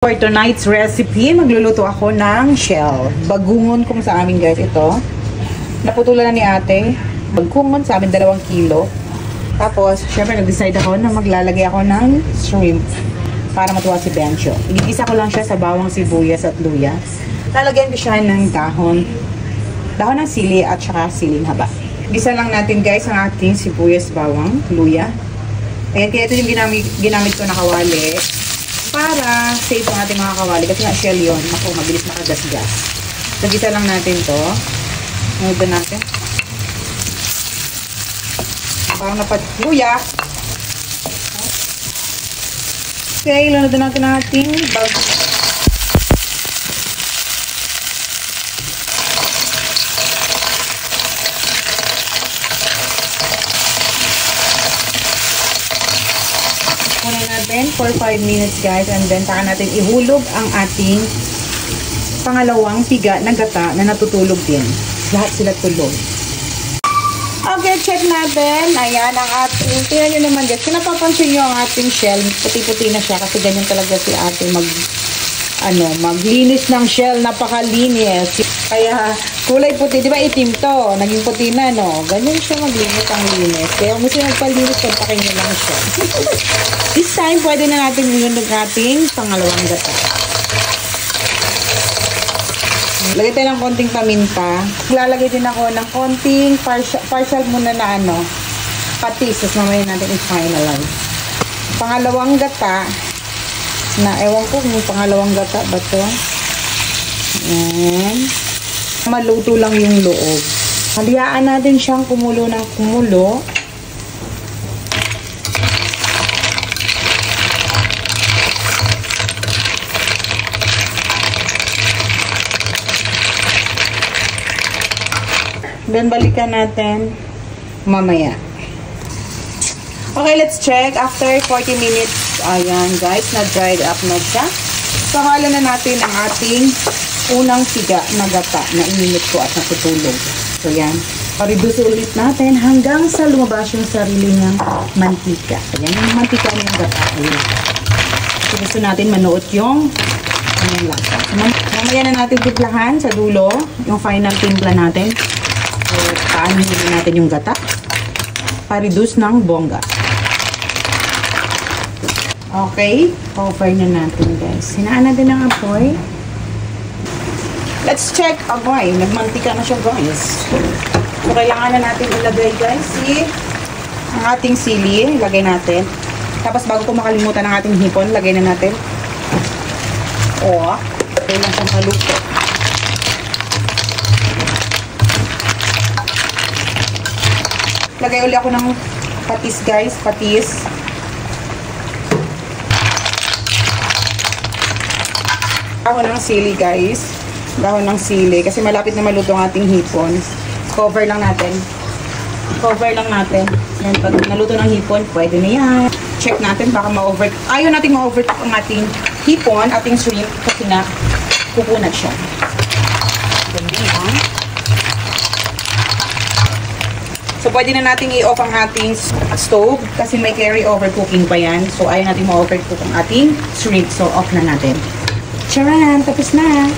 For tonight's recipe, magluluto ako ng shell. Bagungon kung sa amin guys ito. Naputulan na ni ate. Bagungon sa amin 2 kilo. Tapos, syempre nag-decide ako na maglalagay ako ng shrimp para matuwa si Bencho. Igigisa ko lang siya sa bawang sibuyas at luya. Lalagyan ko siya ng dahon ng sili at saka siling haba. Gisa lang natin guys ang ating sibuyas, bawang, luya. Ayan, kaya ito yung ginamit ko na kawali. Para safe ang ating mga kawali. Kasi nga shell yun. Naku, mabilis makagasgas. So, gisa lang natin to. Ano natin? Parang napatluya. Okay, lunod natin ang ating bag. Kunin natin for 5 minutes guys, and then saka natin ihulog ang ating pangalawang piga na gata na natutulog din. Lahat sila tulog. Okay, check natin. Ayan ang ating, tingnan nyo naman guys, kung napapansin nyo ang ating shell, puti-puti na siya kasi ganyan talaga si ate maglinis ng shell, napakalinis. Kaya kulay puti, di ba itim to? Naging puti na, no? Ganyan siya maglinis ang linis. Kaya kung gusto magpalinis, kontakin nyo lang siya. This time, pwede na natin ilunod natin pangalawang gata. Lagay tayo ng konting paminta. Lalagay din ako ng konting partial muna na patis. Tapos mamaya natin i-finalize. Pangalawang gata, na ewan ko kung pangalawang gata ba to. Ayan. Maluto lang yung loob. Haliyaan natin siyang kumulo ng kumulo. Then, balikan natin mamaya. Okay, let's check. After 40 minutes, ayan guys, na-dried up na siya. Sakalan na natin ang ating unang piga na gata na ininit ko at natutulog. So, yan. Pa-reduce ulit natin hanggang sa lumabas yung sarili niyang mantika. Ayan, yung mantika niyang gata. Ayan. So, gusto natin manuot yung lasa. So, mamaya na natin timplahan sa dulo, yung final timpla natin. So, paano natin yung gata? Pa-reduce ng bongga. Okay, cover na natin guys. Hinaan natin ang apoy. Let's check. Apoy, nagmantika na siya guys. So, kailangan na natin ilagay guys ang ating sili. Ilagay natin. Tapos bago ko makalimutan ang ating hipon, lagay na natin. Okay lang siyang haluto. Lagay ulit ako ng patis guys, patis. Dahon ng sili guys. Dahon ng sili kasi malapit na maluto ang ating hipon. Cover lang natin. Cover lang natin. Yan, pag naluto ng hipon, pwede na yan. Check natin baka ma-overcook. Ayaw natin ma-overcook ang ating hipon, ating shrimp kasi na kukunat siya. Ganda yan. So, pwede na natin i-off ang ating stove kasi may carry over cooking pa yan. So, ayaw natin ma-overcook ang ating shrimp. So, off na natin. Charan! Tapos na!